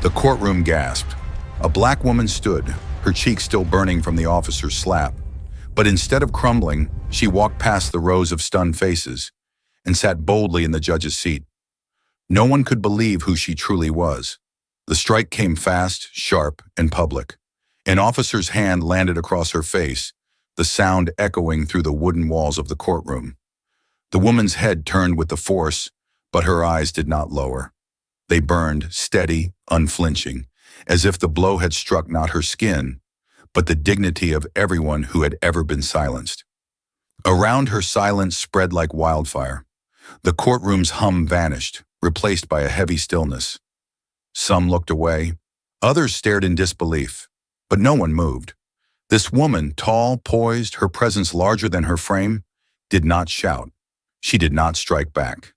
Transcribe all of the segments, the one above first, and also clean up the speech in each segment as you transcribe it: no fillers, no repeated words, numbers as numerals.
The courtroom gasped. A black woman stood, her cheeks still burning from the officer's slap. But instead of crumbling, she walked past the rows of stunned faces and sat boldly in the judge's seat. No one could believe who she truly was. The strike came fast, sharp, and public. An officer's hand landed across her face, the sound echoing through the wooden walls of the courtroom. The woman's head turned with the force, but her eyes did not lower. They burned, steady, unflinching, as if the blow had struck not her skin, but the dignity of everyone who had ever been silenced. Around her, silence spread like wildfire. The courtroom's hum vanished, replaced by a heavy stillness. Some looked away, others stared in disbelief, but no one moved. This woman, tall, poised, her presence larger than her frame, did not shout. She did not strike back.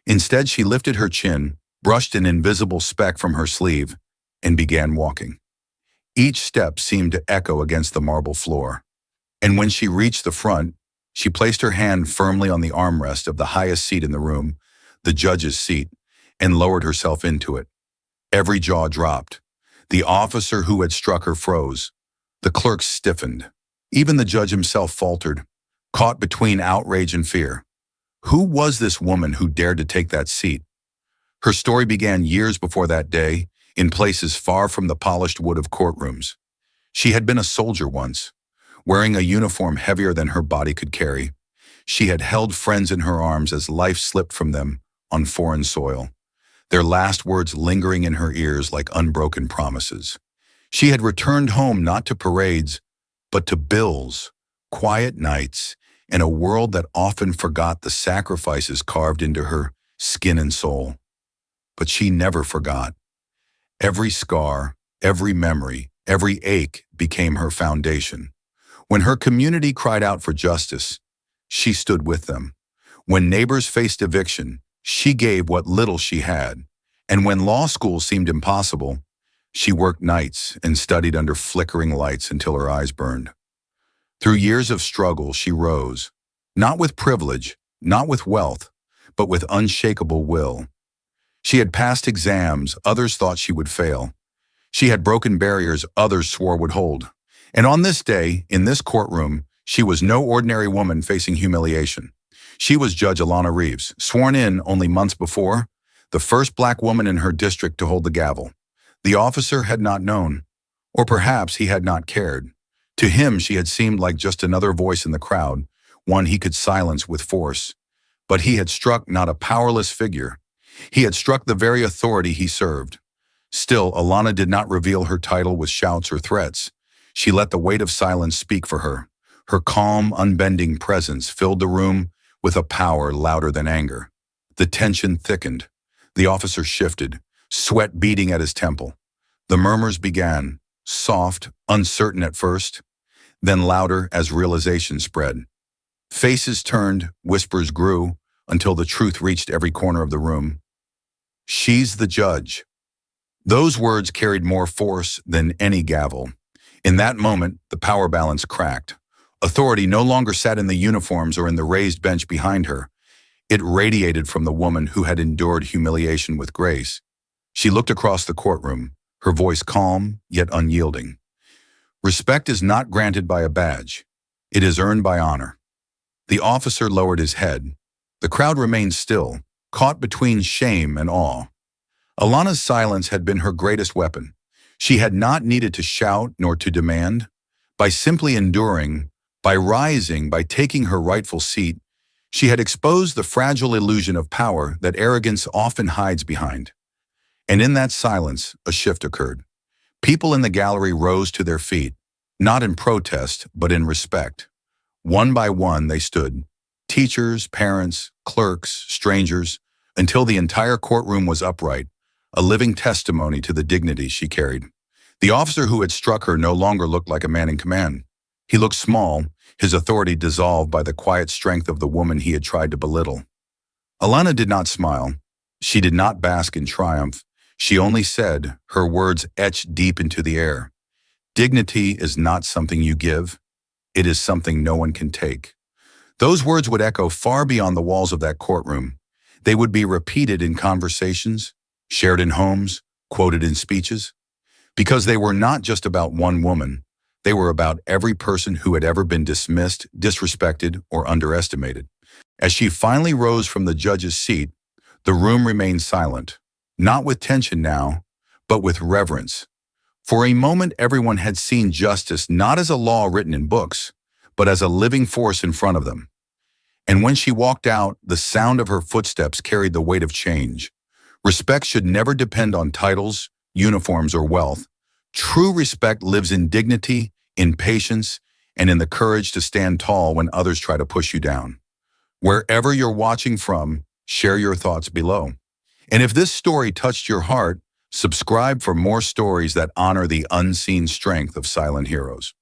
Instead, she lifted her chin, brushed an invisible speck from her sleeve, and began walking. Each step seemed to echo against the marble floor. And when she reached the front, she placed her hand firmly on the armrest of the highest seat in the room, the judge's seat, and lowered herself into it. Every jaw dropped. The officer who had struck her froze. The clerks stiffened. Even the judge himself faltered, caught between outrage and fear. Who was this woman who dared to take that seat? Her story began years before that day, in places far from the polished wood of courtrooms. She had been a soldier once, wearing a uniform heavier than her body could carry. She had held friends in her arms as life slipped from them on foreign soil, their last words lingering in her ears like unbroken promises. She had returned home not to parades, but to bills, quiet nights, and a world that often forgot the sacrifices carved into her skin and soul. But she never forgot. Every scar, every memory, every ache became her foundation. When her community cried out for justice, she stood with them. When neighbors faced eviction, she gave what little she had. And when law school seemed impossible, she worked nights and studied under flickering lights until her eyes burned. Through years of struggle, she rose, not with privilege, not with wealth, but with unshakable will. She had passed exams others thought she would fail. She had broken barriers others swore would hold. And on this day, in this courtroom, she was no ordinary woman facing humiliation. She was Judge Alana Reeves, sworn in only months before, the first black woman in her district to hold the gavel. The officer had not known, or perhaps he had not cared. To him, she had seemed like just another voice in the crowd, one he could silence with force. But he had struck not a powerless figure. He had struck the very authority he served. Still, Alana did not reveal her title with shouts or threats. She let the weight of silence speak for her. Her calm, unbending presence filled the room with a power louder than anger. The tension thickened. The officer shifted, sweat beating at his temple. The murmurs began, soft, uncertain at first, then louder as realization spread. Faces turned, whispers grew, until the truth reached every corner of the room. She's the judge. Those words carried more force than any gavel. In that moment, the power balance cracked. Authority no longer sat in the uniforms or in the raised bench behind her. It radiated from the woman who had endured humiliation with grace. She looked across the courtroom, her voice calm yet unyielding. Respect is not granted by a badge. It is earned by honor. The officer lowered his head. The crowd remained still, caught between shame and awe. Alana's silence had been her greatest weapon. She had not needed to shout nor to demand. By simply enduring, by rising, by taking her rightful seat, she had exposed the fragile illusion of power that arrogance often hides behind. And in that silence, a shift occurred. People in the gallery rose to their feet, not in protest, but in respect. One by one, they stood. Teachers, parents, clerks, strangers, until the entire courtroom was upright, a living testimony to the dignity she carried. The officer who had struck her no longer looked like a man in command. He looked small, his authority dissolved by the quiet strength of the woman he had tried to belittle. Alana did not smile. She did not bask in triumph. She only said, her words etched deep into the air, "Dignity is not something you give. It is something no one can take." Those words would echo far beyond the walls of that courtroom. They would be repeated in conversations, shared in homes, quoted in speeches, because they were not just about one woman, they were about every person who had ever been dismissed, disrespected, or underestimated. As she finally rose from the judge's seat, the room remained silent, not with tension now, but with reverence. For a moment, everyone had seen justice not as a law written in books, but as a living force in front of them. And when she walked out, the sound of her footsteps carried the weight of change. Respect should never depend on titles, uniforms, or wealth. True respect lives in dignity, in patience, and in the courage to stand tall when others try to push you down. Wherever you're watching from, share your thoughts below. And if this story touched your heart, subscribe for more stories that honor the unseen strength of silent heroes.